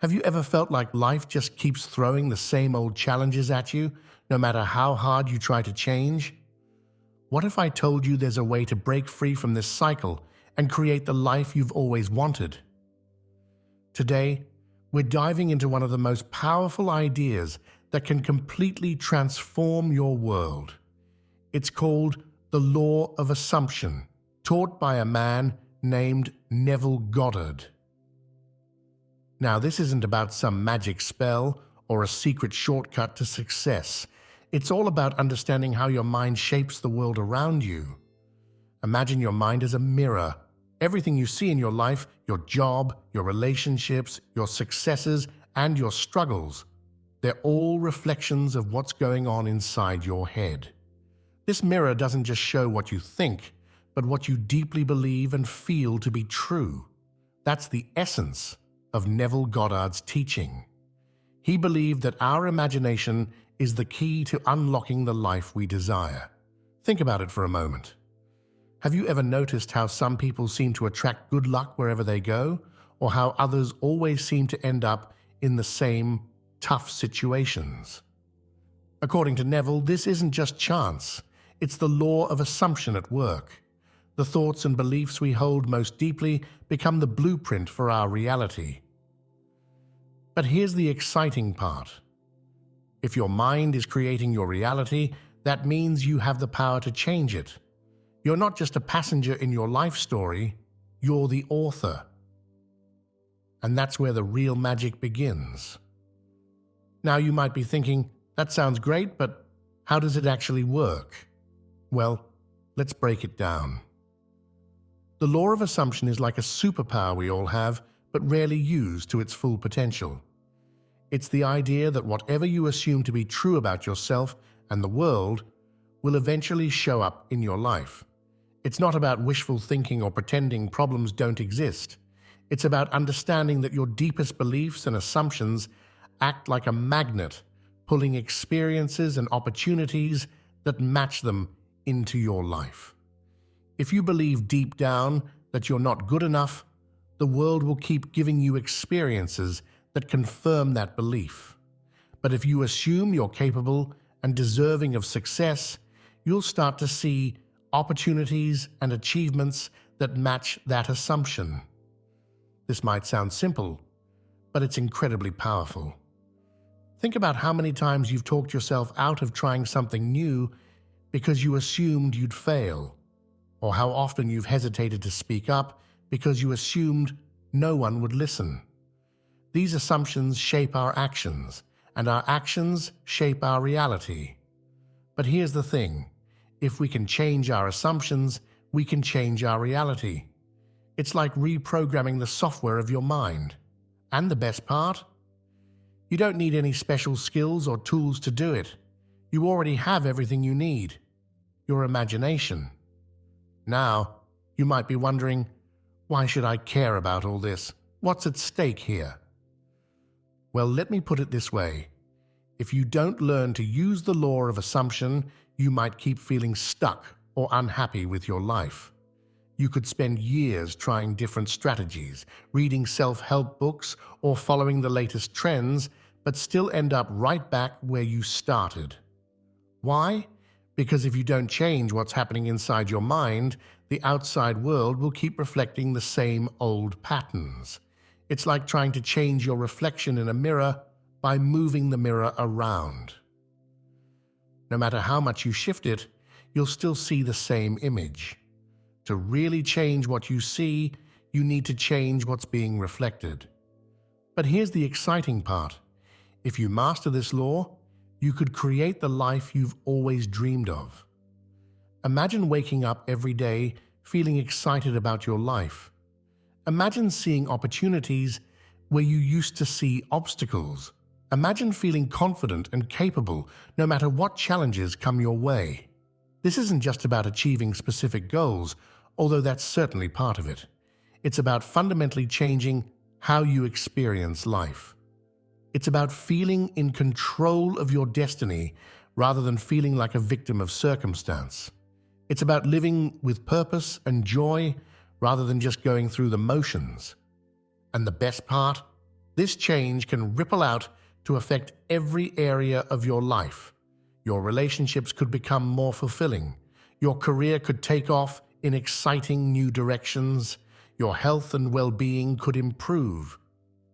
Have you ever felt like life just keeps throwing the same old challenges at you, no matter how hard you try to change? What if I told you there's a way to break free from this cycle and create the life you've always wanted? Today, we're diving into one of the most powerful ideas that can completely transform your world. It's called the Law of Assumption, taught by a man named Neville Goddard. Now, this isn't about some magic spell or a secret shortcut to success. It's all about understanding how your mind shapes the world around you. Imagine your mind as a mirror. Everything you see in your life, your job, your relationships, your successes, and your struggles, they're all reflections of what's going on inside your head. This mirror doesn't just show what you think, but what you deeply believe and feel to be true. That's the essence of Neville Goddard's teaching. He believed that our imagination is the key to unlocking the life we desire. Think about it for a moment. Have you ever noticed how some people seem to attract good luck wherever they go, or how others always seem to end up in the same tough situations? According to Neville, this isn't just chance. It's the law of assumption at work. The thoughts and beliefs we hold most deeply become the blueprint for our reality. But here's the exciting part. If your mind is creating your reality, that means you have the power to change it. You're not just a passenger in your life story, you're the author. And that's where the real magic begins. Now you might be thinking, that sounds great, but how does it actually work? Well, let's break it down. The law of assumption is like a superpower we all have, but rarely use to its full potential. It's the idea that whatever you assume to be true about yourself and the world will eventually show up in your life. It's not about wishful thinking or pretending problems don't exist. It's about understanding that your deepest beliefs and assumptions act like a magnet, pulling experiences and opportunities that match them into your life. If you believe deep down that you're not good enough, the world will keep giving you experiences that confirm that belief. But if you assume you're capable and deserving of success, you'll start to see opportunities and achievements that match that assumption. This might sound simple, but it's incredibly powerful. Think about how many times you've talked yourself out of trying something new because you assumed you'd fail, or how often you've hesitated to speak up because you assumed no one would listen. These assumptions shape our actions, and our actions shape our reality. But here's the thing. If we can change our assumptions, we can change our reality. It's like reprogramming the software of your mind. And the best part? You don't need any special skills or tools to do it. You already have everything you need. Your imagination. Now, you might be wondering, why should I care about all this? What's at stake here? Well, let me put it this way. If you don't learn to use the law of assumption, you might keep feeling stuck or unhappy with your life. You could spend years trying different strategies, reading self-help books, or following the latest trends, but still end up right back where you started. Why? Because if you don't change what's happening inside your mind, the outside world will keep reflecting the same old patterns. It's like trying to change your reflection in a mirror by moving the mirror around. No matter how much you shift it, you'll still see the same image. To really change what you see, you need to change what's being reflected. But here's the exciting part. If you master this law, you could create the life you've always dreamed of. Imagine waking up every day feeling excited about your life. Imagine seeing opportunities where you used to see obstacles. Imagine feeling confident and capable no matter what challenges come your way. This isn't just about achieving specific goals, although that's certainly part of it. It's about fundamentally changing how you experience life. It's about feeling in control of your destiny rather than feeling like a victim of circumstance. It's about living with purpose and joy rather than just going through the motions. And the best part? This change can ripple out to affect every area of your life. Your relationships could become more fulfilling. Your career could take off in exciting new directions. Your health and well-being could improve,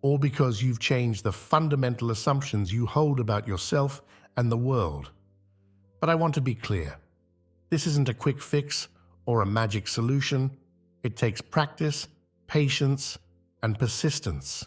all because you've changed the fundamental assumptions you hold about yourself and the world. But I want to be clear. This isn't a quick fix or a magic solution. It takes practice, patience, and persistence.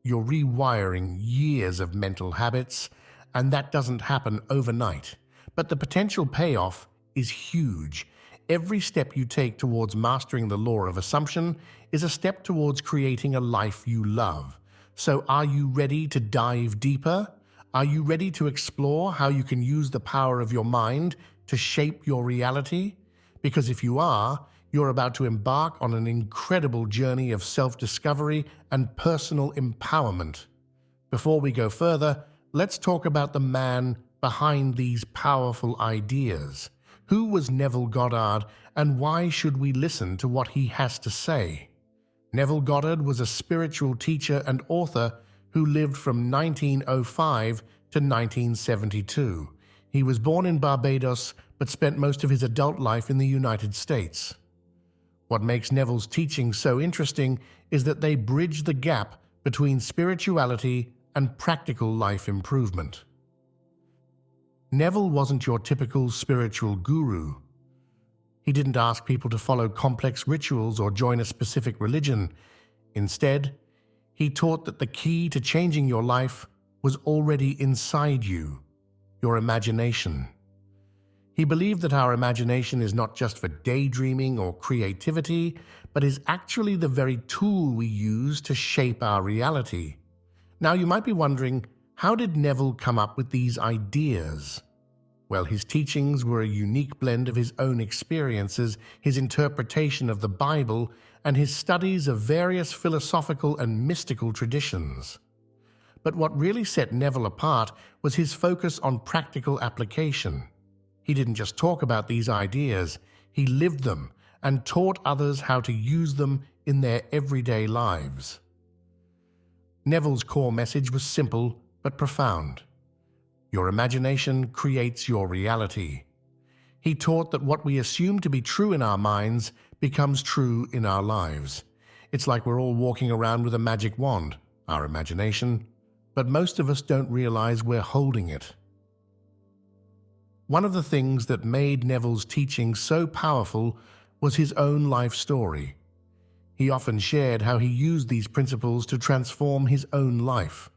You're rewiring years of mental habits, and that doesn't happen overnight. But the potential payoff is huge. Every step you take towards mastering the law of assumption is a step towards creating a life you love. So are you ready to dive deeper? Are you ready to explore how you can use the power of your mind to shape your reality? Because if you are, you're about to embark on an incredible journey of self-discovery and personal empowerment. Before we go further, let's talk about the man behind these powerful ideas. Who was Neville Goddard, and why should we listen to what he has to say? Neville Goddard was a spiritual teacher and author who lived from 1905 to 1972. He was born in Barbados, but spent most of his adult life in the United States. What makes Neville's teachings so interesting is that they bridge the gap between spirituality and practical life improvement. Neville wasn't your typical spiritual guru. He didn't ask people to follow complex rituals or join a specific religion. Instead, he taught that the key to changing your life was already inside you, your imagination. He believed that our imagination is not just for daydreaming or creativity, but is actually the very tool we use to shape our reality. Now, you might be wondering, how did Neville come up with these ideas? Well, his teachings were a unique blend of his own experiences, his interpretation of the Bible, and his studies of various philosophical and mystical traditions. But what really set Neville apart was his focus on practical application. He didn't just talk about these ideas, he lived them and taught others how to use them in their everyday lives. Neville's core message was simple but profound. Your imagination creates your reality. He taught that what we assume to be true in our minds becomes true in our lives. It's like we're all walking around with a magic wand, our imagination, but most of us don't realize we're holding it. One of the things that made Neville's teaching so powerful was his own life story. He often shared how he used these principles to transform his own life.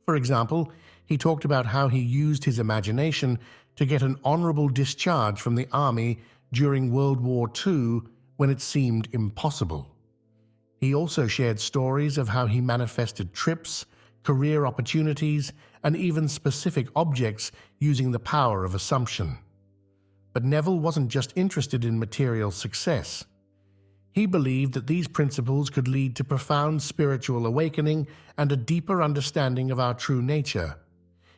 For example, he talked about how he used his imagination to get an honorable discharge from the army during World War II when it seemed impossible. He also shared stories of how he manifested trips, career opportunities, and even specific objects using the power of assumption. But Neville wasn't just interested in material success. He believed that these principles could lead to profound spiritual awakening and a deeper understanding of our true nature.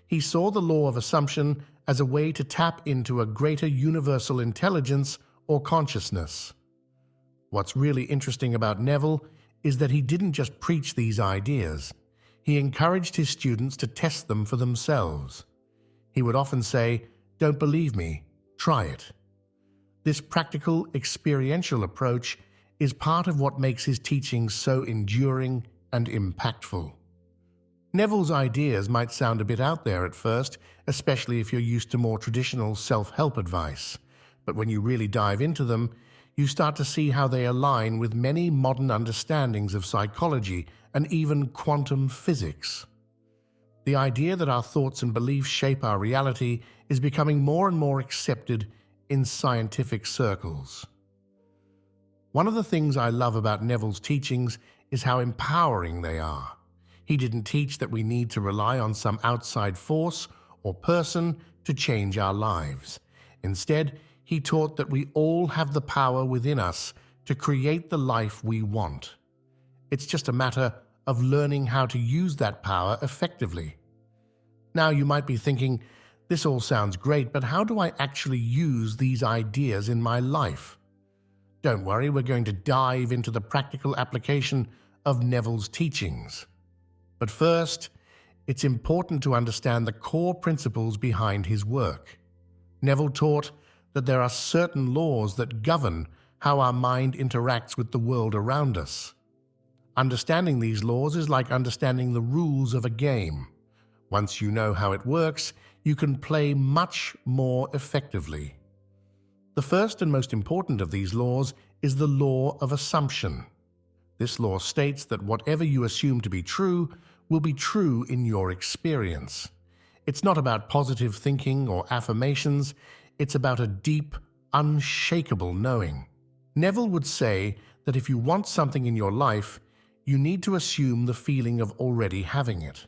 He saw the law of assumption as a way to tap into a greater universal intelligence or consciousness. What's really interesting about Neville is that he didn't just preach these ideas. He encouraged his students to test them for themselves. He would often say, "Don't believe me, try it." This practical, experiential approach is part of what makes his teachings so enduring and impactful. Neville's ideas might sound a bit out there at first, especially if you're used to more traditional self-help advice. But when you really dive into them, you start to see how they align with many modern understandings of psychology and even quantum physics. The idea that our thoughts and beliefs shape our reality is becoming more and more accepted in scientific circles. One of the things I love about Neville's teachings is how empowering they are. He didn't teach that we need to rely on some outside force or person to change our lives. Instead, he taught that we all have the power within us to create the life we want. It's just a matter of learning how to use that power effectively. Now you might be thinking, this all sounds great, but how do I actually use these ideas in my life? Don't worry, we're going to dive into the practical application of Neville's teachings. But first, it's important to understand the core principles behind his work. Neville taught that there are certain laws that govern how our mind interacts with the world around us. Understanding these laws is like understanding the rules of a game. Once you know how it works, you can play much more effectively. The first and most important of these laws is the law of assumption. This law states that whatever you assume to be true will be true in your experience. It's not about positive thinking or affirmations, it's about a deep, unshakable knowing. Neville would say that if you want something in your life, you need to assume the feeling of already having it.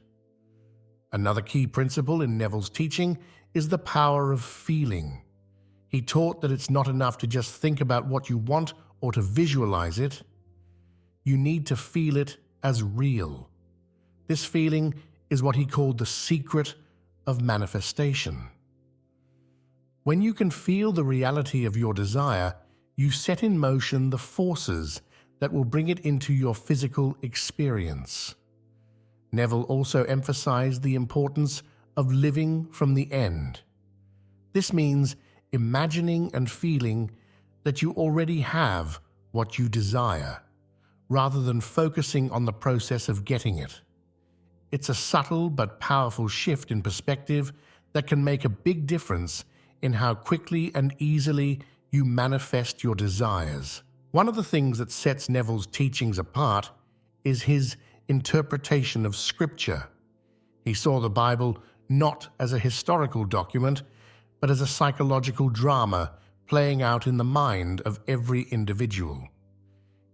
Another key principle in Neville's teaching is the power of feeling. He taught that it's not enough to just think about what you want or to visualize it. You need to feel it as real. This feeling is what he called the secret of manifestation. When you can feel the reality of your desire, you set in motion the forces that will bring it into your physical experience. Neville also emphasized the importance of living from the end. This means imagining and feeling that you already have what you desire, rather than focusing on the process of getting it. It's a subtle but powerful shift in perspective that can make a big difference in how quickly and easily you manifest your desires. One of the things that sets Neville's teachings apart is his interpretation of Scripture. He saw the Bible not as a historical document, but as a psychological drama playing out in the mind of every individual.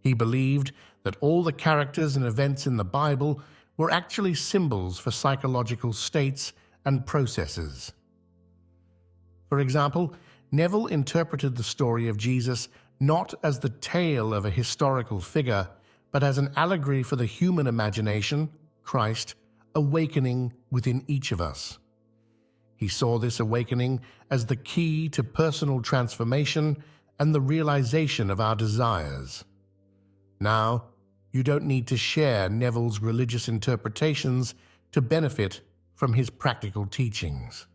He believed that all the characters and events in the Bible were actually symbols for psychological states and processes. For example, Neville interpreted the story of Jesus not as the tale of a historical figure, but as an allegory for the human imagination, Christ, awakening within each of us. He saw this awakening as the key to personal transformation and the realization of our desires. Now, you don't need to share Neville's religious interpretations to benefit from his practical teachings.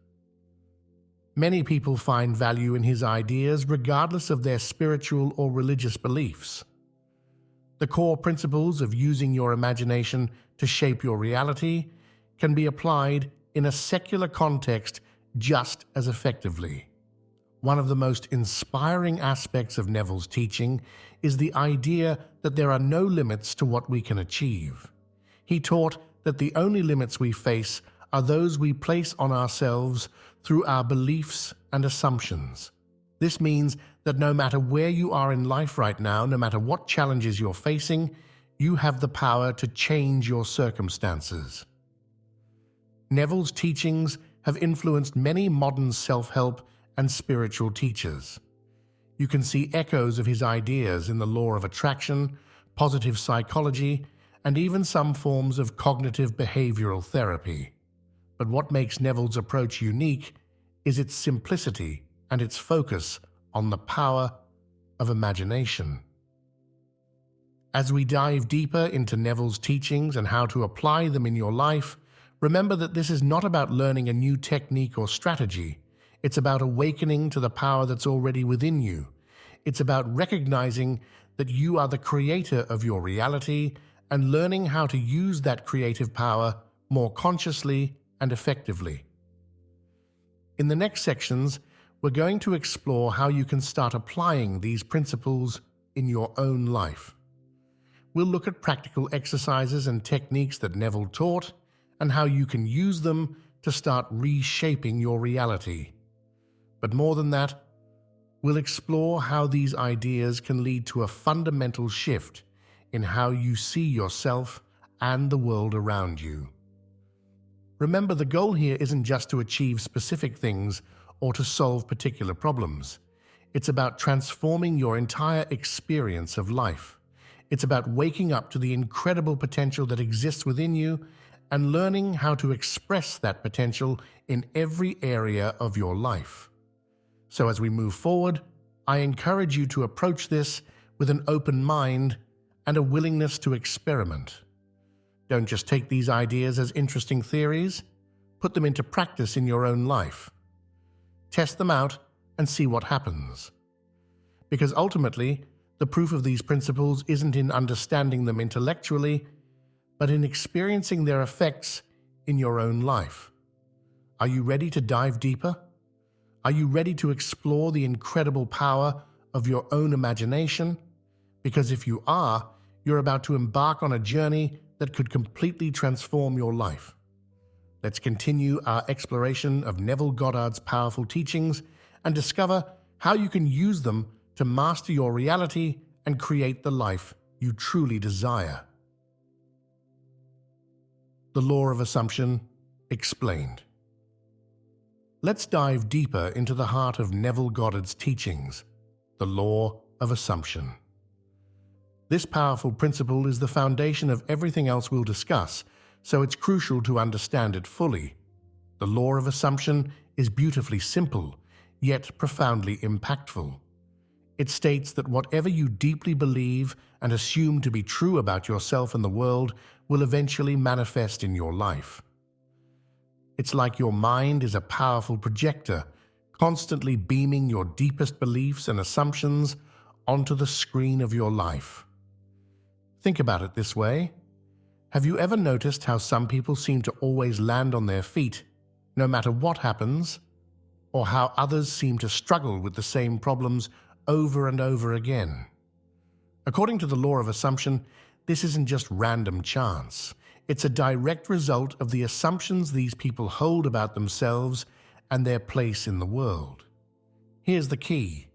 Many people find value in his ideas regardless of their spiritual or religious beliefs. The core principles of using your imagination to shape your reality can be applied in a secular context just as effectively. One of the most inspiring aspects of Neville's teaching is the idea that there are no limits to what we can achieve. He taught that the only limits we face are those we place on ourselves through our beliefs and assumptions. This means that no matter where you are in life right now, no matter what challenges you're facing, you have the power to change your circumstances. Neville's teachings have influenced many modern self-help and spiritual teachers. You can see echoes of his ideas in the law of attraction, positive psychology, and even some forms of cognitive behavioral therapy. But what makes Neville's approach unique is its simplicity and its focus on the power of imagination. As we dive deeper into Neville's teachings and how to apply them in your life, remember that this is not about learning a new technique or strategy. It's about awakening to the power that's already within you. It's about recognizing that you are the creator of your reality and learning how to use that creative power more consciously and effectively. In the next sections, we're going to explore how you can start applying these principles in your own life. We'll look at practical exercises and techniques that Neville taught and how you can use them to start reshaping your reality. But more than that, we'll explore how these ideas can lead to a fundamental shift in how you see yourself and the world around you. Remember, the goal here isn't just to achieve specific things or to solve particular problems. It's about transforming your entire experience of life. It's about waking up to the incredible potential that exists within you and learning how to express that potential in every area of your life. So as we move forward, I encourage you to approach this with an open mind and a willingness to experiment. Don't just take these ideas as interesting theories. Put them into practice in your own life. Test them out and see what happens. Because ultimately, the proof of these principles isn't in understanding them intellectually, but in experiencing their effects in your own life. Are you ready to dive deeper? Are you ready to explore the incredible power of your own imagination? Because if you are, you're about to embark on a journey that could completely transform your life. Let's continue our exploration of Neville Goddard's powerful teachings and discover how you can use them to master your reality and create the life you truly desire. The Law of Assumption Explained. Let's dive deeper into the heart of Neville Goddard's teachings, the Law of Assumption. This powerful principle is the foundation of everything else we'll discuss, so it's crucial to understand it fully. The Law of Assumption is beautifully simple, yet profoundly impactful. It states that whatever you deeply believe and assume to be true about yourself and the world will eventually manifest in your life. It's like your mind is a powerful projector, constantly beaming your deepest beliefs and assumptions onto the screen of your life. Think about it this way. Have you ever noticed how some people seem to always land on their feet, no matter what happens, or how others seem to struggle with the same problems over and over again? According to the Law of Assumption, this isn't just random chance. It's a direct result of the assumptions these people hold about themselves and their place in the world. Here's the key.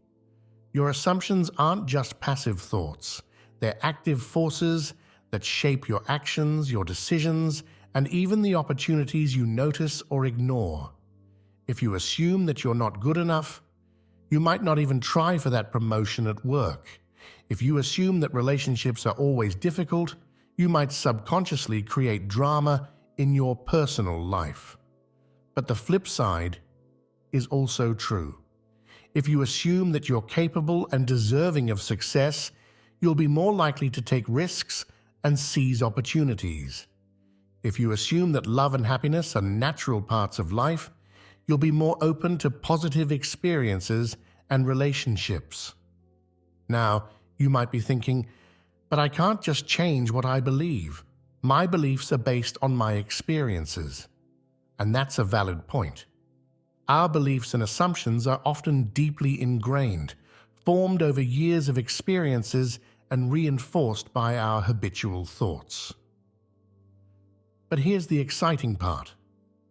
Your assumptions aren't just passive thoughts. They're active forces that shape your actions, your decisions, and even the opportunities you notice or ignore. If you assume that you're not good enough, you might not even try for that promotion at work. If you assume that relationships are always difficult, you might subconsciously create drama in your personal life. But the flip side is also true. If you assume that you're capable and deserving of success, you'll be more likely to take risks and seize opportunities. If you assume that love and happiness are natural parts of life, you'll be more open to positive experiences and relationships. Now, you might be thinking, but I can't just change what I believe. My beliefs are based on my experiences. And that's a valid point. Our beliefs and assumptions are often deeply ingrained, formed over years of experiences and reinforced by our habitual thoughts. But here's the exciting part.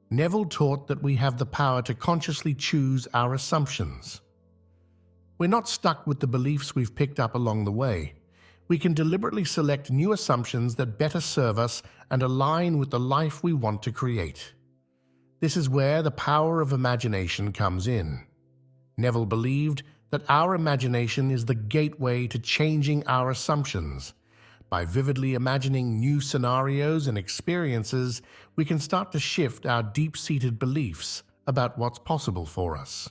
Neville taught that we have the power to consciously choose our assumptions. We're not stuck with the beliefs we've picked up along the way. We can deliberately select new assumptions that better serve us and align with the life we want to create. This is where the power of imagination comes in. Neville believed that our imagination is the gateway to changing our assumptions. By vividly imagining new scenarios and experiences, we can start to shift our deep-seated beliefs about what's possible for us.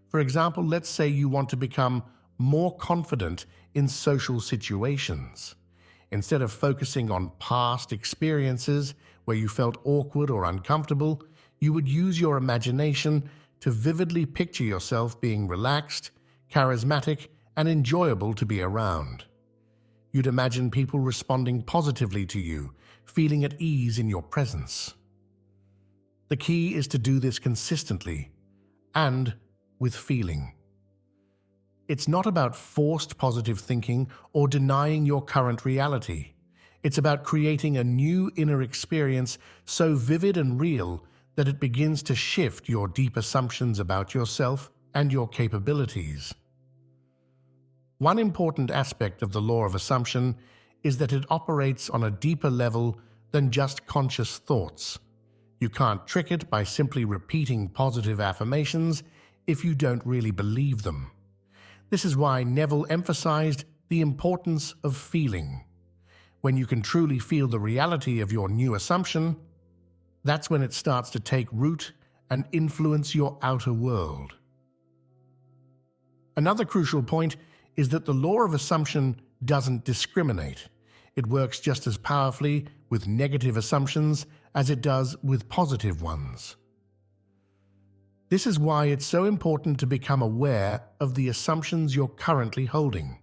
For example, let's say you want to become more confident in social situations. Instead of focusing on past experiences where you felt awkward or uncomfortable, you would use your imagination to vividly picture yourself being relaxed, charismatic, and enjoyable to be around. You'd imagine people responding positively to you, feeling at ease in your presence. The key is to do this consistently and with feeling. It's not about forced positive thinking or denying your current reality. It's about creating a new inner experience so vivid and real that it begins to shift your deep assumptions about yourself and your capabilities. One important aspect of the Law of Assumption is that it operates on a deeper level than just conscious thoughts. You can't trick it by simply repeating positive affirmations if you don't really believe them. This is why Neville emphasized the importance of feeling. When you can truly feel the reality of your new assumption, that's when it starts to take root and influence your outer world. Another crucial point is that the Law of Assumption doesn't discriminate. It works just as powerfully with negative assumptions as it does with positive ones. This is why it's so important to become aware of the assumptions you're currently holding.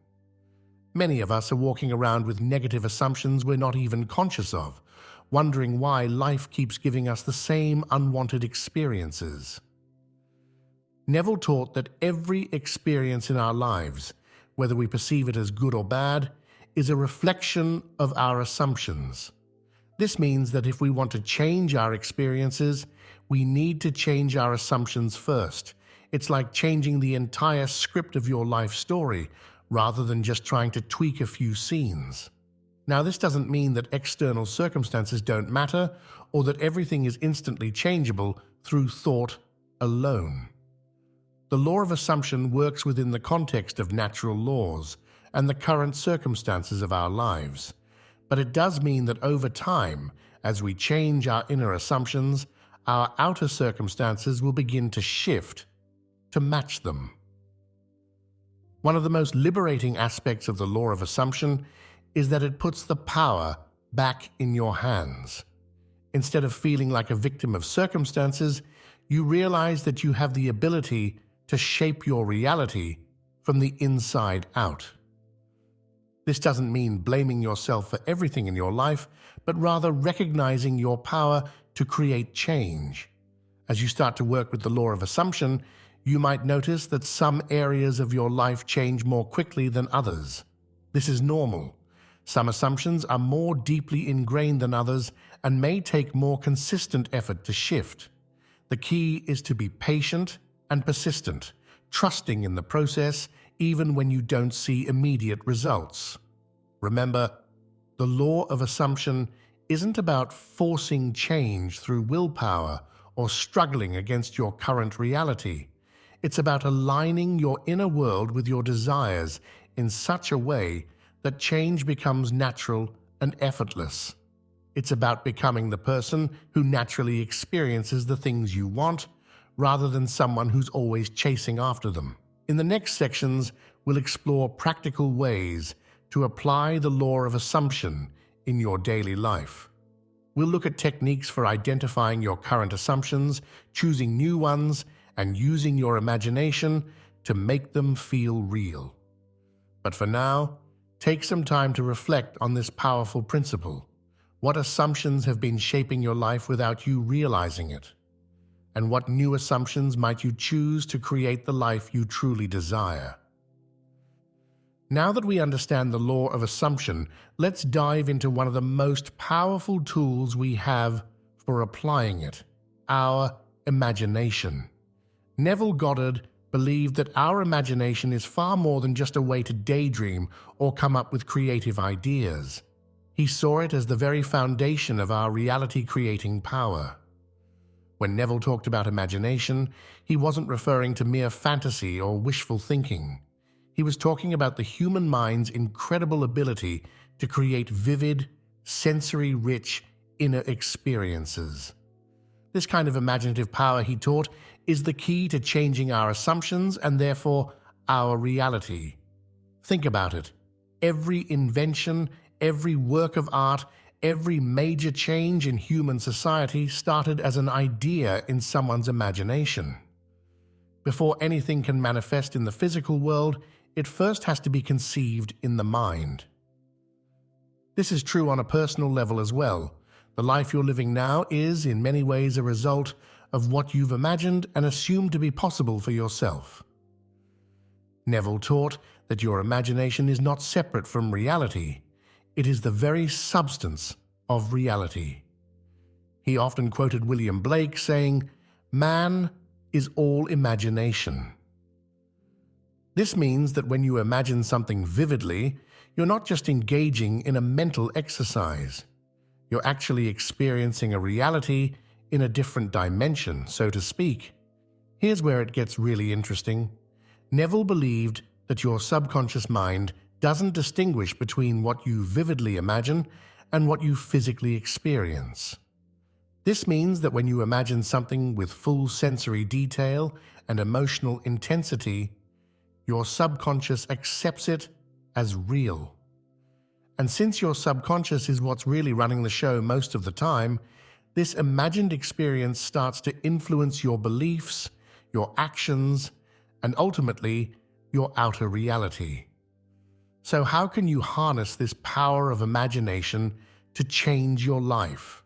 Many of us are walking around with negative assumptions we're not even conscious of, wondering why life keeps giving us the same unwanted experiences. Neville taught that every experience in our lives, whether we perceive it as good or bad, is a reflection of our assumptions. This means that if we want to change our experiences, we need to change our assumptions first. It's like changing the entire script of your life story, rather than just trying to tweak a few scenes. Now, this doesn't mean that external circumstances don't matter or that everything is instantly changeable through thought alone. The law of assumption works within the context of natural laws and the current circumstances of our lives, but it does mean that over time, as we change our inner assumptions, our outer circumstances will begin to shift to match them. One of the most liberating aspects of the law of assumption is that it puts the power back in your hands. Instead of feeling like a victim of circumstances, you realize that you have the ability to shape your reality from the inside out. This doesn't mean blaming yourself for everything in your life, but rather recognizing your power to create change. As you start to work with the law of assumption, you might notice that some areas of your life change more quickly than others. This is normal. Some assumptions are more deeply ingrained than others and may take more consistent effort to shift. The key is to be patient and persistent, trusting in the process even when you don't see immediate results. Remember, the law of assumption isn't about forcing change through willpower or struggling against your current reality. It's about aligning your inner world with your desires in such a way that change becomes natural and effortless. It's about becoming the person who naturally experiences the things you want, rather than someone who's always chasing after them. In the next sections, we'll explore practical ways to apply the law of assumption in your daily life. We'll look at techniques for identifying your current assumptions, choosing new ones, and using your imagination to make them feel real. But for now, take some time to reflect on this powerful principle. What assumptions have been shaping your life without you realizing it? And what new assumptions might you choose to create the life you truly desire? Now that we understand the law of assumption, let's dive into one of the most powerful tools we have for applying it: our imagination. Neville Goddard believed that our imagination is far more than just a way to daydream or come up with creative ideas. He saw it as the very foundation of our reality-creating power. When Neville talked about imagination, he wasn't referring to mere fantasy or wishful thinking. He was talking about the human mind's incredible ability to create vivid, sensory-rich inner experiences. This kind of imaginative power, he taught, is the key to changing our assumptions and therefore our reality. Think about it. Every invention, every work of art, every major change in human society started as an idea in someone's imagination. Before anything can manifest in the physical world, it first has to be conceived in the mind. This is true on a personal level as well. The life you're living now is, in many ways, a result of what you've imagined and assumed to be possible for yourself. Neville taught that your imagination is not separate from reality. It is the very substance of reality. He often quoted William Blake saying, "Man is all imagination." This means that when you imagine something vividly, you're not just engaging in a mental exercise. You're actually experiencing a reality in a different dimension, so to speak. Here's where it gets really interesting. Neville believed that your subconscious mind doesn't distinguish between what you vividly imagine and what you physically experience. This means that when you imagine something with full sensory detail and emotional intensity, your subconscious accepts it as real. And since your subconscious is what's really running the show most of the time, this imagined experience starts to influence your beliefs, your actions, and ultimately, your outer reality. So how can you harness this power of imagination to change your life?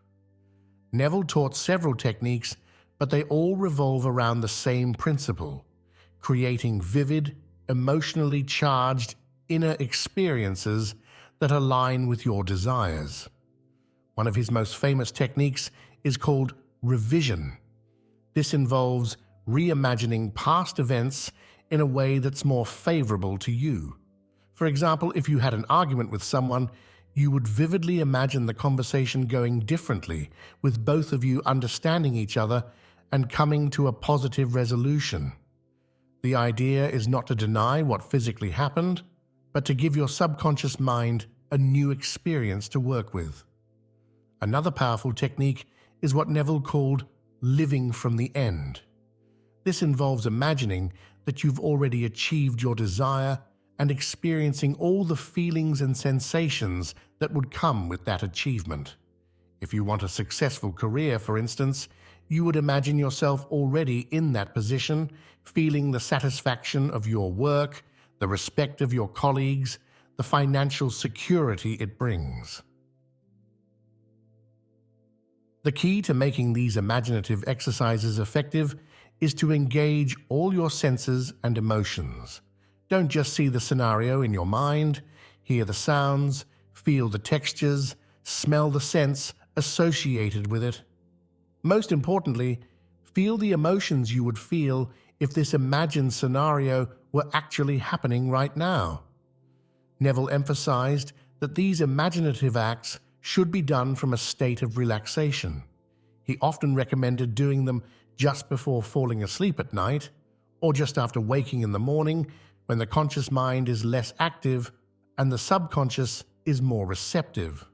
Neville taught several techniques, but they all revolve around the same principle: creating vivid, emotionally charged inner experiences that align with your desires. One of his most famous techniques is called revision. This involves reimagining past events in a way that's more favorable to you. For example, if you had an argument with someone, you would vividly imagine the conversation going differently, with both of you understanding each other and coming to a positive resolution. The idea is not to deny what physically happened, but to give your subconscious mind a new experience to work with. Another powerful technique is what Neville called living from the end. This involves imagining that you've already achieved your desire and experiencing all the feelings and sensations that would come with that achievement. If you want a successful career, for instance, you would imagine yourself already in that position, feeling the satisfaction of your work, the respect of your colleagues, the financial security it brings. The key to making these imaginative exercises effective is to engage all your senses and emotions. Don't just see the scenario in your mind, hear the sounds, feel the textures, smell the scents associated with it. Most importantly, feel the emotions you would feel if this imagined scenario were actually happening right now. Neville emphasized that these imaginative acts should be done from a state of relaxation. He often recommended doing them just before falling asleep at night, or just after waking in the morning, when the conscious mind is less active and the subconscious is more receptive.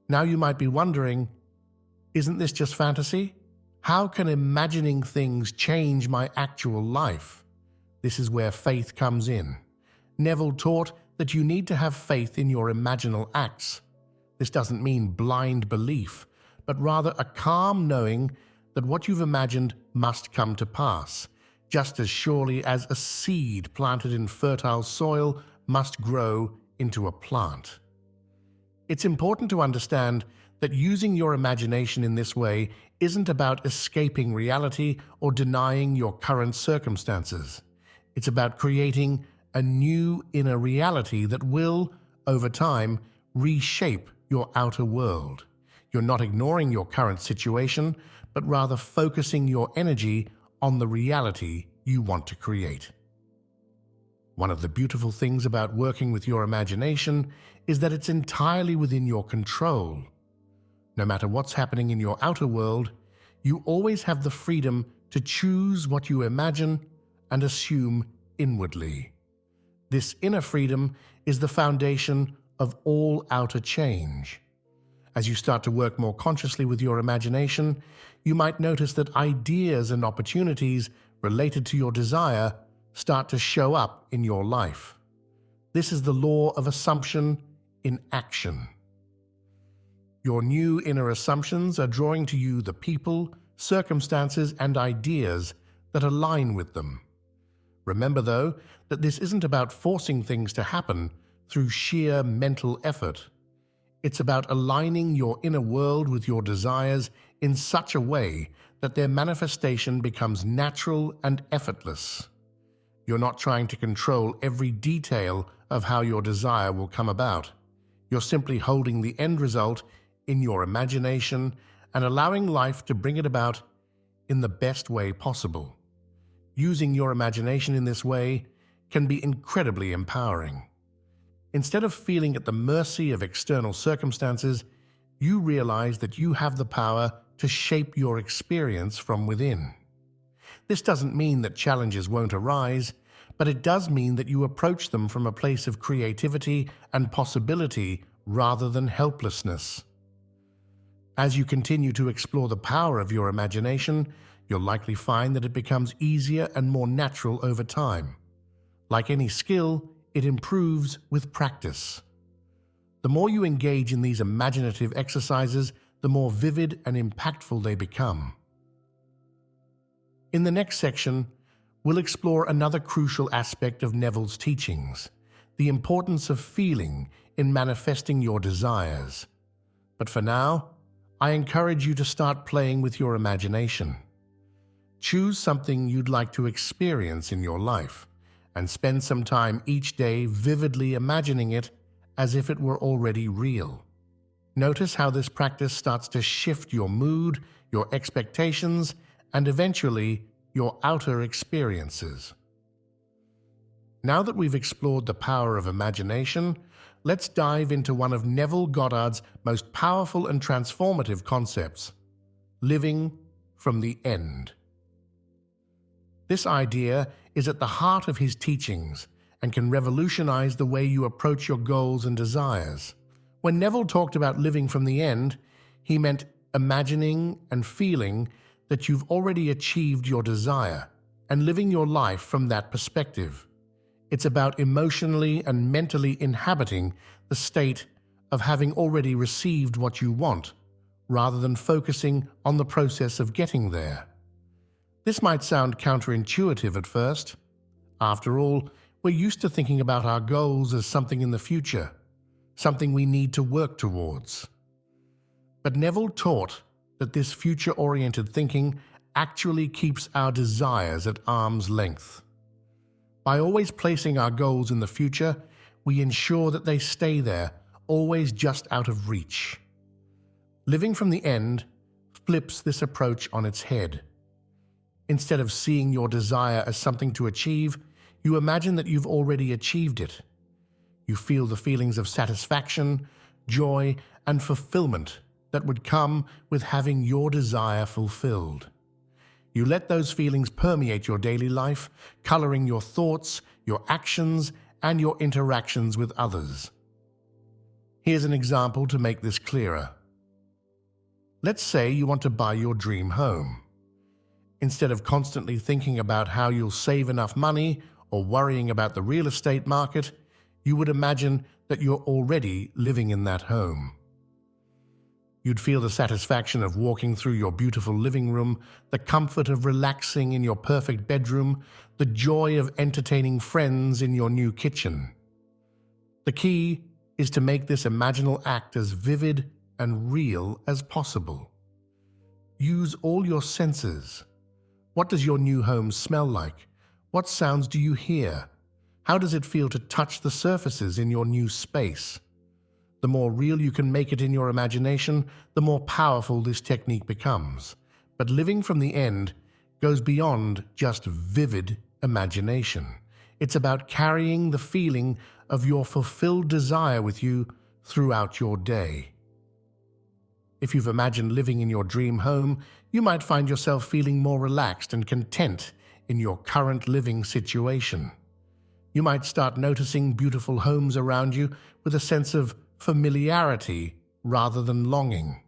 Now you might be wondering, isn't this just fantasy? How can imagining things change my actual life? This is where faith comes in. Neville taught that you need to have faith in your imaginal acts. This doesn't mean blind belief, but rather a calm knowing that what you've imagined must come to pass, just as surely as a seed planted in fertile soil must grow into a plant. It's important to understand that using your imagination in this way isn't about escaping reality or denying your current circumstances. It's about creating a new inner reality that will, over time, reshape your outer world. You're not ignoring your current situation, but rather focusing your energy on the reality you want to create. One of the beautiful things about working with your imagination is that it's entirely within your control. No matter what's happening in your outer world, you always have the freedom to choose what you imagine and assume inwardly. This inner freedom is the foundation of all outer change. As you start to work more consciously with your imagination, you might notice that ideas and opportunities related to your desire start to show up in your life. This is the law of assumption in action. Your new inner assumptions are drawing to you the people, circumstances, and ideas that align with them. Remember, though, that this isn't about forcing things to happen through sheer mental effort. It's about aligning your inner world with your desires in such a way that their manifestation becomes natural and effortless. You're not trying to control every detail of how your desire will come about. You're simply holding the end result in your imagination and allowing life to bring it about in the best way possible. Using your imagination in this way can be incredibly empowering. Instead of feeling at the mercy of external circumstances, you realize that you have the power to shape your experience from within. This doesn't mean that challenges won't arise, but it does mean that you approach them from a place of creativity and possibility rather than helplessness. As you continue to explore the power of your imagination, you'll likely find that it becomes easier and more natural over time. Like any skill, it improves with practice. The more you engage in these imaginative exercises, the more vivid and impactful they become. In the next section, we'll explore another crucial aspect of Neville's teachings, the importance of feeling in manifesting your desires. But for now, I encourage you to start playing with your imagination. Choose something you'd like to experience in your life, and spend some time each day vividly imagining it as if it were already real. Notice how this practice starts to shift your mood, your expectations, and eventually your outer experiences. Now that we've explored the power of imagination, let's dive into one of Neville Goddard's most powerful and transformative concepts: living from the end. This idea is at the heart of his teachings and can revolutionize the way you approach your goals and desires. When Neville talked about living from the end, he meant imagining and feeling that you've already achieved your desire and living your life from that perspective. It's about emotionally and mentally inhabiting the state of having already received what you want, rather than focusing on the process of getting there. This might sound counterintuitive at first. After all, we're used to thinking about our goals as something in the future, something we need to work towards. But Neville taught that this future-oriented thinking actually keeps our desires at arm's length. By always placing our goals in the future, we ensure that they stay there, always just out of reach. Living from the end flips this approach on its head. Instead of seeing your desire as something to achieve, you imagine that you've already achieved it. You feel the feelings of satisfaction, joy, and fulfillment that would come with having your desire fulfilled. You let those feelings permeate your daily life, coloring your thoughts, your actions, and your interactions with others. Here's an example to make this clearer. Let's say you want to buy your dream home. Instead of constantly thinking about how you'll save enough money or worrying about the real estate market, you would imagine that you're already living in that home. You'd feel the satisfaction of walking through your beautiful living room, the comfort of relaxing in your perfect bedroom, the joy of entertaining friends in your new kitchen. The key is to make this imaginal act as vivid and real as possible. Use all your senses. What does your new home smell like? What sounds do you hear? How does it feel to touch the surfaces in your new space? The more real you can make it in your imagination, the more powerful this technique becomes. But living from the end goes beyond just vivid imagination. It's about carrying the feeling of your fulfilled desire with you throughout your day. If you've imagined living in your dream home, you might find yourself feeling more relaxed and content in your current living situation. You might start noticing beautiful homes around you with a sense of familiarity rather than longing.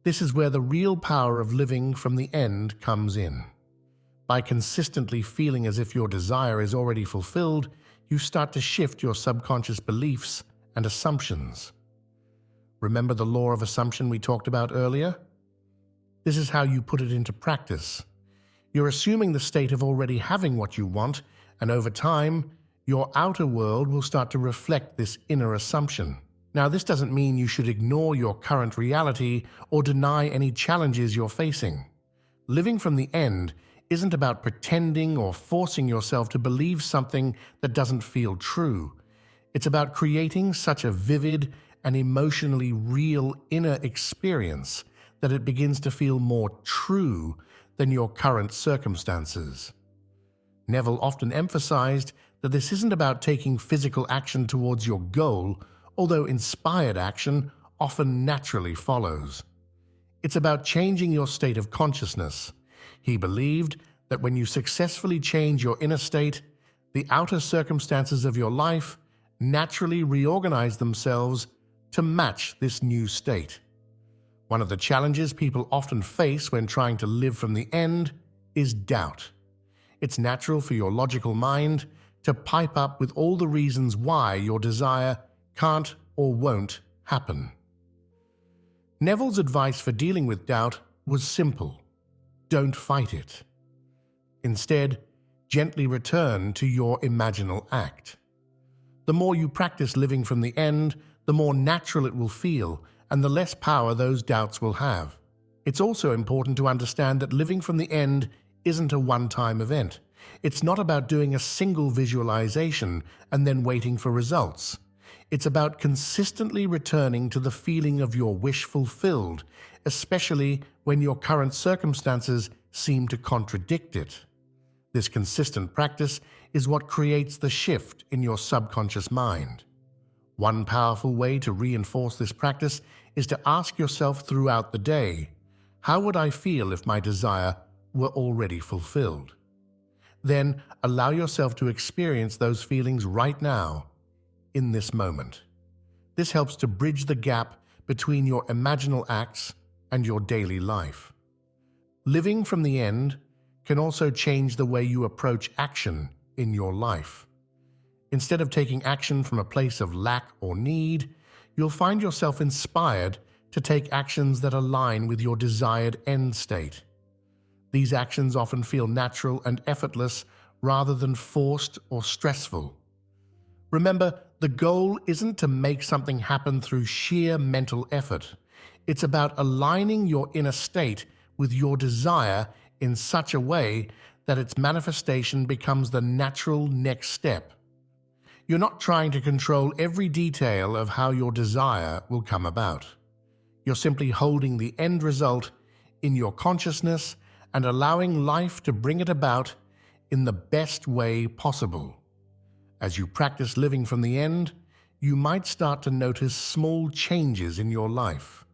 This is where the real power of living from the end comes in. By consistently feeling as if your desire is already fulfilled, you start to shift your subconscious beliefs and assumptions. Remember the law of assumption we talked about earlier? This is how you put it into practice. You're assuming the state of already having what you want, and over time, your outer world will start to reflect this inner assumption. Now, this doesn't mean you should ignore your current reality or deny any challenges you're facing. Living from the end isn't about pretending or forcing yourself to believe something that doesn't feel true. It's about creating such a vivid and emotionally real inner experience that it begins to feel more true than your current circumstances. Neville often emphasized that this isn't about taking physical action towards your goal, although inspired action often naturally follows. It's about changing your state of consciousness. He believed that when you successfully change your inner state, the outer circumstances of your life naturally reorganize themselves to match this new state. One of the challenges people often face when trying to live from the end is doubt. It's natural for your logical mind to pipe up with all the reasons why your desire can't or won't happen. Neville's advice for dealing with doubt was simple: don't fight it. Instead, gently return to your imaginal act. The more you practice living from the end, the more natural it will feel, and the less power those doubts will have. It's also important to understand that living from the end isn't a one-time event. It's not about doing a single visualization and then waiting for results. It's about consistently returning to the feeling of your wish fulfilled, especially when your current circumstances seem to contradict it. This consistent practice is what creates the shift in your subconscious mind. One powerful way to reinforce this practice is to ask yourself throughout the day, how would I feel if my desire were already fulfilled? Then allow yourself to experience those feelings right now, in this moment. This helps to bridge the gap between your imaginal acts and your daily life. Living from the end can also change the way you approach action in your life. Instead of taking action from a place of lack or need, you'll find yourself inspired to take actions that align with your desired end state. These actions often feel natural and effortless rather than forced or stressful. Remember, the goal isn't to make something happen through sheer mental effort. It's about aligning your inner state with your desire in such a way that its manifestation becomes the natural next step. You're not trying to control every detail of how your desire will come about. You're simply holding the end result in your consciousness and allowing life to bring it about in the best way possible. As you practice living from the end, you might start to notice small changes in your life.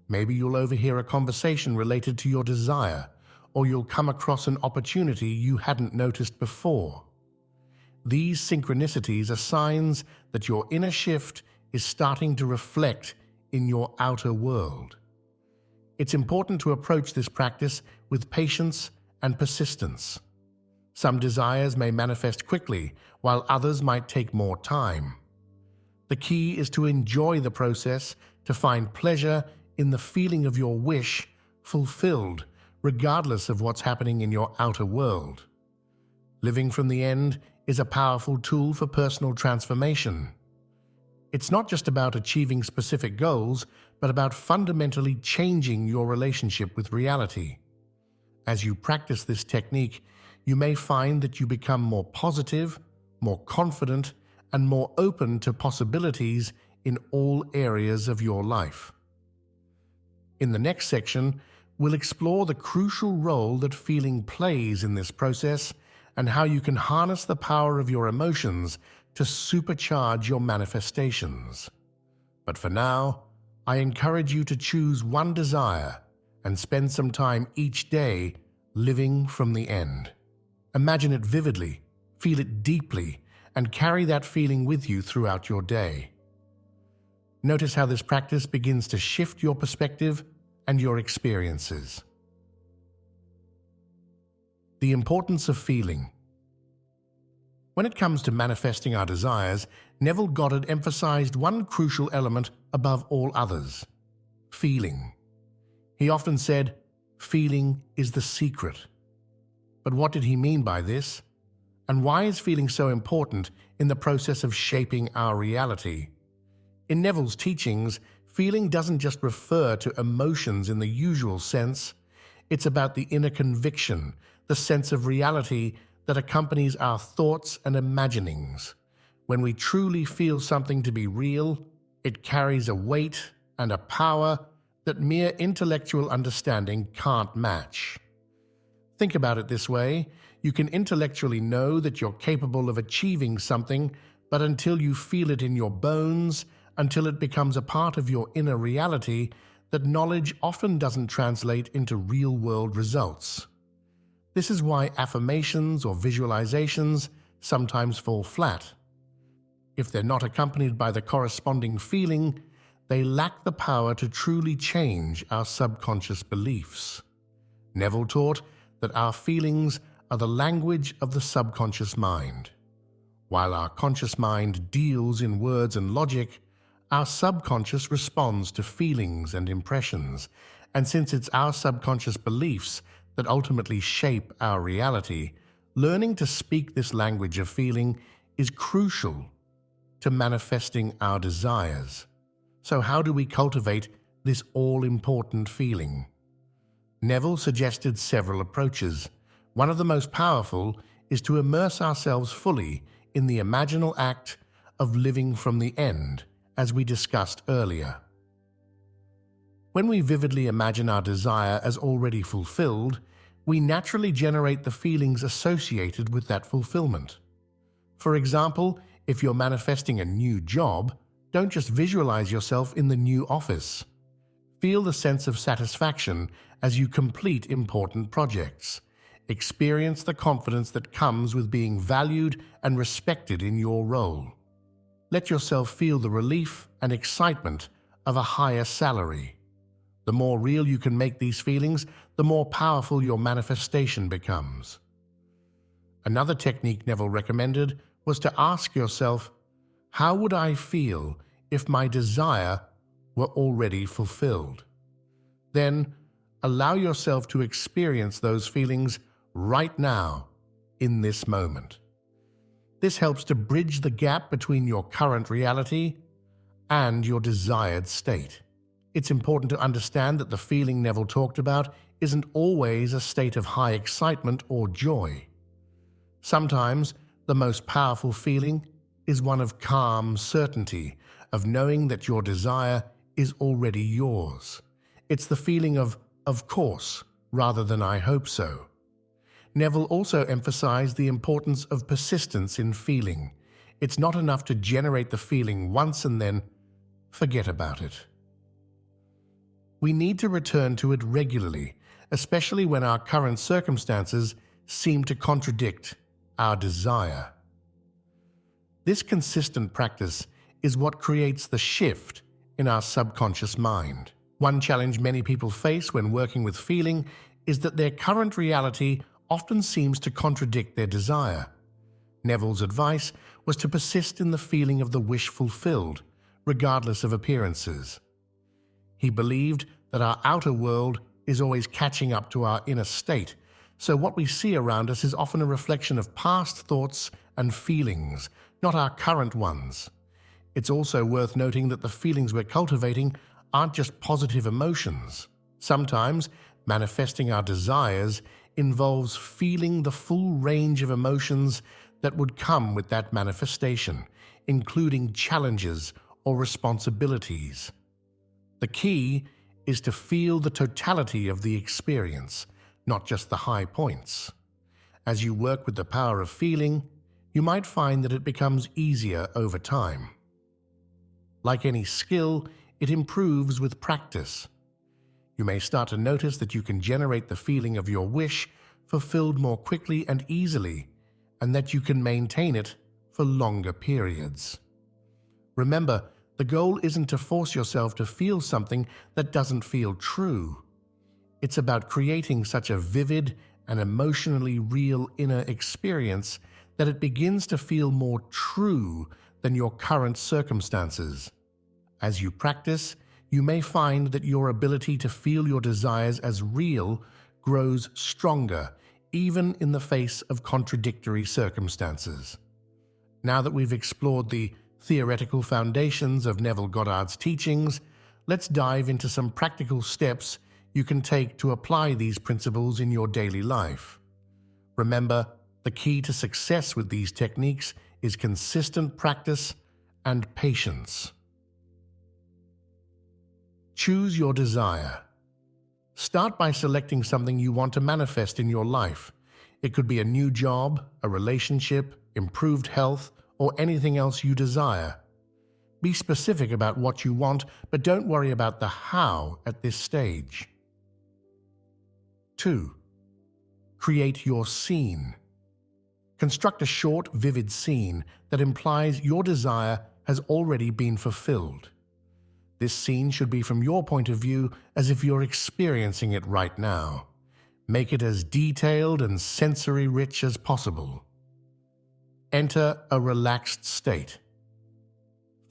Maybe you'll overhear a conversation related to your desire, or you'll come across an opportunity you hadn't noticed before. These synchronicities are signs that your inner shift is starting to reflect in your outer world. It's important to approach this practice with patience and persistence. Some desires may manifest quickly, while others might take more time. The key is to enjoy the process, to find pleasure in the feeling of your wish fulfilled, regardless of what's happening in your outer world. Living from the end is a powerful tool for personal transformation. It's not just about achieving specific goals, but about fundamentally changing your relationship with reality. As you practice this technique, you may find that you become more positive, more confident, and more open to possibilities in all areas of your life. In the next section, we'll explore the crucial role that feeling plays in this process and how you can harness the power of your emotions to supercharge your manifestations. But for now, I encourage you to choose one desire and spend some time each day living from the end. Imagine it vividly, feel it deeply, and carry that feeling with you throughout your day. Notice how this practice begins to shift your perspective and your experiences. The importance of feeling. When it comes to manifesting our desires, Neville Goddard emphasized one crucial element above all others: feeling. He often said, "Feeling is the secret." But what did he mean by this? And why is feeling so important in the process of shaping our reality? In Neville's teachings, feeling doesn't just refer to emotions in the usual sense. It's about the inner conviction, the sense of reality that accompanies our thoughts and imaginings. When we truly feel something to be real, it carries a weight and a power that mere intellectual understanding can't match. Think about it this way: you can intellectually know that you're capable of achieving something, but until you feel it in your bones, until it becomes a part of your inner reality, that knowledge often doesn't translate into real-world results. This is why affirmations or visualizations sometimes fall flat. If they're not accompanied by the corresponding feeling, they lack the power to truly change our subconscious beliefs. Neville taught that our feelings are the language of the subconscious mind. While our conscious mind deals in words and logic, Our subconscious responds to feelings and impressions, and since it's our subconscious beliefs that ultimately shape our reality, learning to speak this language of feeling is crucial to manifesting our desires. So how do we cultivate this all-important feeling? Neville suggested several approaches. One of the most powerful is to immerse ourselves fully in the imaginal act of living from the end, as we discussed earlier. When we vividly imagine our desire as already fulfilled, we naturally generate the feelings associated with that fulfillment. For example, if you're manifesting a new job, don't just visualize yourself in the new office. Feel the sense of satisfaction as you complete important projects. Experience the confidence that comes with being valued and respected in your role. Let yourself feel the relief and excitement of a higher salary. The more real you can make these feelings, the more powerful your manifestation becomes. Another technique Neville recommended was to ask yourself, how would I feel if my desire were already fulfilled? Then, allow yourself to experience those feelings right now, in this moment. This helps to bridge the gap between your current reality and your desired state. It's important to understand that the feeling Neville talked about isn't always a state of high excitement or joy. Sometimes, the most powerful feeling is one of calm certainty, of knowing that your desire is already yours. It's the feeling of course, rather than I hope so. Neville also emphasized the importance of persistence in feeling. It's not enough to generate the feeling once and then forget about it. We need to return to it regularly, especially when our current circumstances seem to contradict our desire. This consistent practice is what creates the shift in our subconscious mind. One challenge many people face when working with feeling is that their current reality often seems to contradict their desire. Neville's advice was to persist in the feeling of the wish fulfilled, regardless of appearances. He believed that our outer world is always catching up to our inner state, so what we see around us is often a reflection of past thoughts and feelings, not our current ones. It's also worth noting that the feelings we're cultivating aren't just positive emotions. Sometimes, manifesting our desires involves feeling the full range of emotions that would come with that manifestation, including challenges or responsibilities. The key is to feel the totality of the experience, not just the high points. As you work with the power of feeling, you might find that it becomes easier over time. Like any skill, it improves with practice. You may start to notice that you can generate the feeling of your wish fulfilled more quickly and easily, and that you can maintain it for longer periods. Remember, the goal isn't to force yourself to feel something that doesn't feel true. It's about creating such a vivid and emotionally real inner experience that it begins to feel more true than your current circumstances. As you practice, you may find that your ability to feel your desires as real grows stronger, even in the face of contradictory circumstances. Now that we've explored the theoretical foundations of Neville Goddard's teachings, let's dive into some practical steps you can take to apply these principles in your daily life. Remember, the key to success with these techniques is consistent practice and patience. Choose your desire. Start by selecting something you want to manifest in your life. It could be a new job, a relationship, improved health, or anything else you desire. Be specific about what you want, but don't worry about the how at this stage. 2. Create your scene. Construct a short, vivid scene that implies your desire has already been fulfilled. This scene should be from your point of view as if you're experiencing it right now. Make it as detailed and sensory-rich as possible. Enter a relaxed state.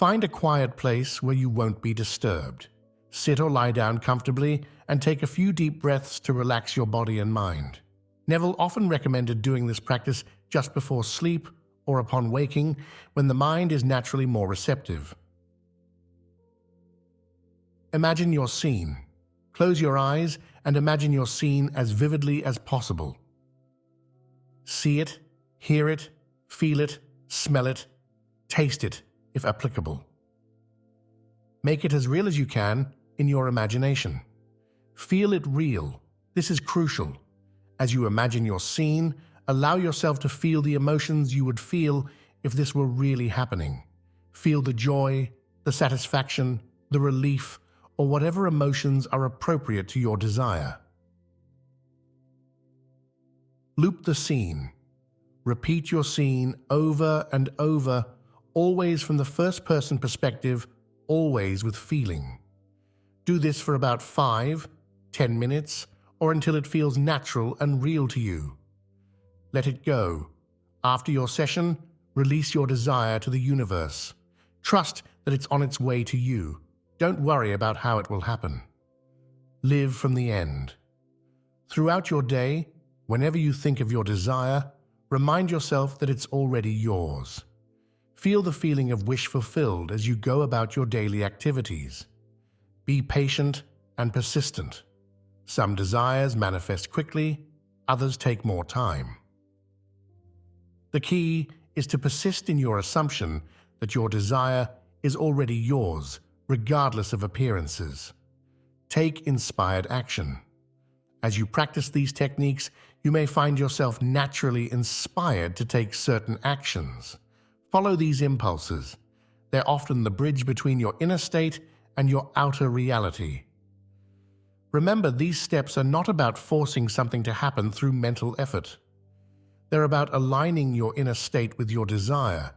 Find a quiet place where you won't be disturbed. Sit or lie down comfortably and take a few deep breaths to relax your body and mind. Neville often recommended doing this practice just before sleep or upon waking, when the mind is naturally more receptive. Imagine your scene. Close your eyes and imagine your scene as vividly as possible. See it, hear it, feel it, smell it, taste it, if applicable. Make it as real as you can in your imagination. Feel it real. This is crucial. As you imagine your scene, allow yourself to feel the emotions you would feel if this were really happening. Feel the joy, the satisfaction, the relief, or whatever emotions are appropriate to your desire. Loop the scene. Repeat your scene over and over, always from the first-person perspective, always with feeling. Do this for about 5, 10 minutes, or until it feels natural and real to you. Let it go. After your session, release your desire to the universe. Trust that it's on its way to you. Don't worry about how it will happen. Live from the end. Throughout your day, whenever you think of your desire, remind yourself that it's already yours. Feel the feeling of wish fulfilled as you go about your daily activities. Be patient and persistent. Some desires manifest quickly, others take more time. The key is to persist in your assumption that your desire is already yours, regardless of appearances. Take inspired action. As you practice these techniques, you may find yourself naturally inspired to take certain actions. Follow these impulses. They're often the bridge between your inner state and your outer reality. Remember, these steps are not about forcing something to happen through mental effort. They're about aligning your inner state with your desire,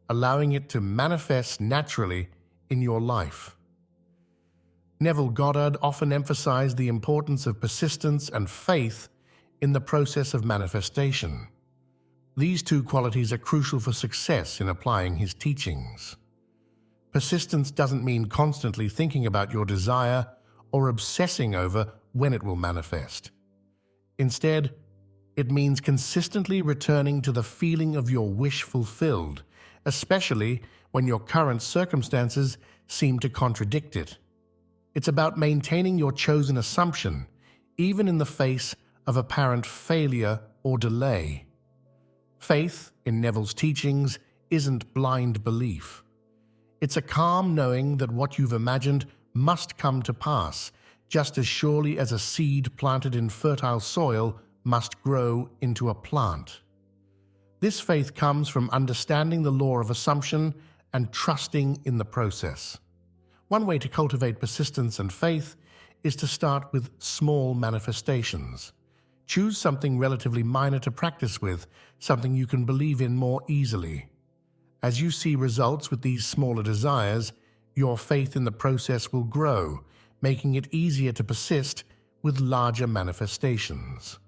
allowing it to manifest naturally in your life. Neville Goddard often emphasized the importance of persistence and faith in the process of manifestation. These two qualities are crucial for success in applying his teachings. Persistence doesn't mean constantly thinking about your desire or obsessing over when it will manifest. Instead, it means consistently returning to the feeling of your wish fulfilled, especially when your current circumstances seem to contradict it. It's about maintaining your chosen assumption, even in the face of apparent failure or delay. Faith, in Neville's teachings, isn't blind belief. It's a calm knowing that what you've imagined must come to pass, just as surely as a seed planted in fertile soil must grow into a plant. This faith comes from understanding the law of assumption and trusting in the process. One way to cultivate persistence and faith is to start with small manifestations. Choose something relatively minor to practice with, something you can believe in more easily. As you see results with these smaller desires, your faith in the process will grow, making it easier to persist with larger manifestations.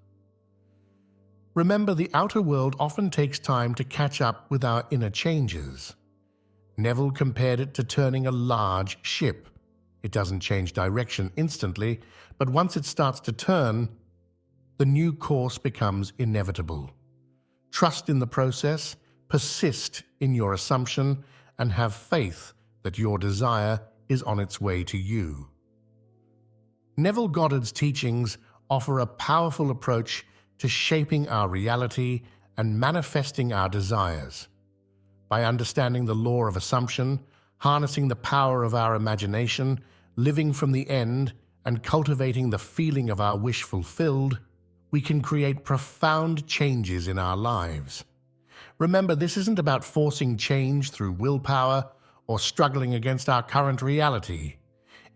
Remember, the outer world often takes time to catch up with our inner changes. Neville compared it to turning a large ship. It doesn't change direction instantly, but once it starts to turn, the new course becomes inevitable. Trust in the process, persist in your assumption, and have faith that your desire is on its way to you. Neville Goddard's teachings offer a powerful approach to shaping our reality and manifesting our desires. By understanding the law of assumption, harnessing the power of our imagination, living from the end, and cultivating the feeling of our wish fulfilled, we can create profound changes in our lives. Remember, this isn't about forcing change through willpower or struggling against our current reality.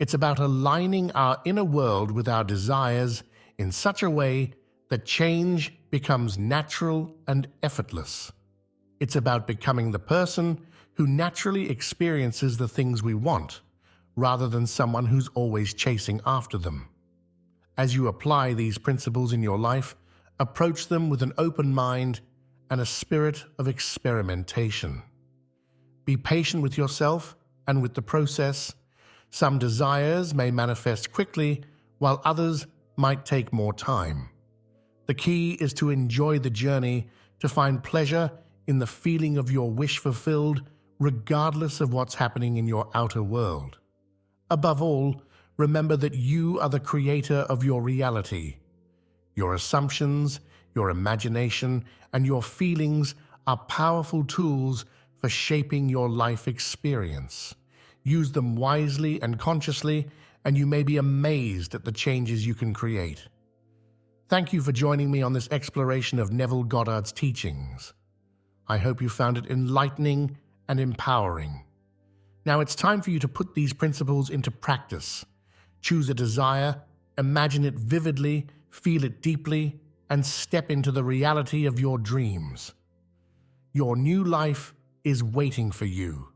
It's about aligning our inner world with our desires in such a way that change becomes natural and effortless. It's about becoming the person who naturally experiences the things we want, rather than someone who's always chasing after them. As you apply these principles in your life, approach them with an open mind and a spirit of experimentation. Be patient with yourself and with the process. Some desires may manifest quickly, while others might take more time. The key is to enjoy the journey, to find pleasure in the feeling of your wish fulfilled, regardless of what's happening in your outer world. Above all, remember that you are the creator of your reality. Your assumptions, your imagination, and your feelings are powerful tools for shaping your life experience. Use them wisely and consciously, and you may be amazed at the changes you can create. Thank you for joining me on this exploration of Neville Goddard's teachings. I hope you found it enlightening and empowering. Now it's time for you to put these principles into practice. Choose a desire, imagine it vividly, feel it deeply, and step into the reality of your dreams. Your new life is waiting for you.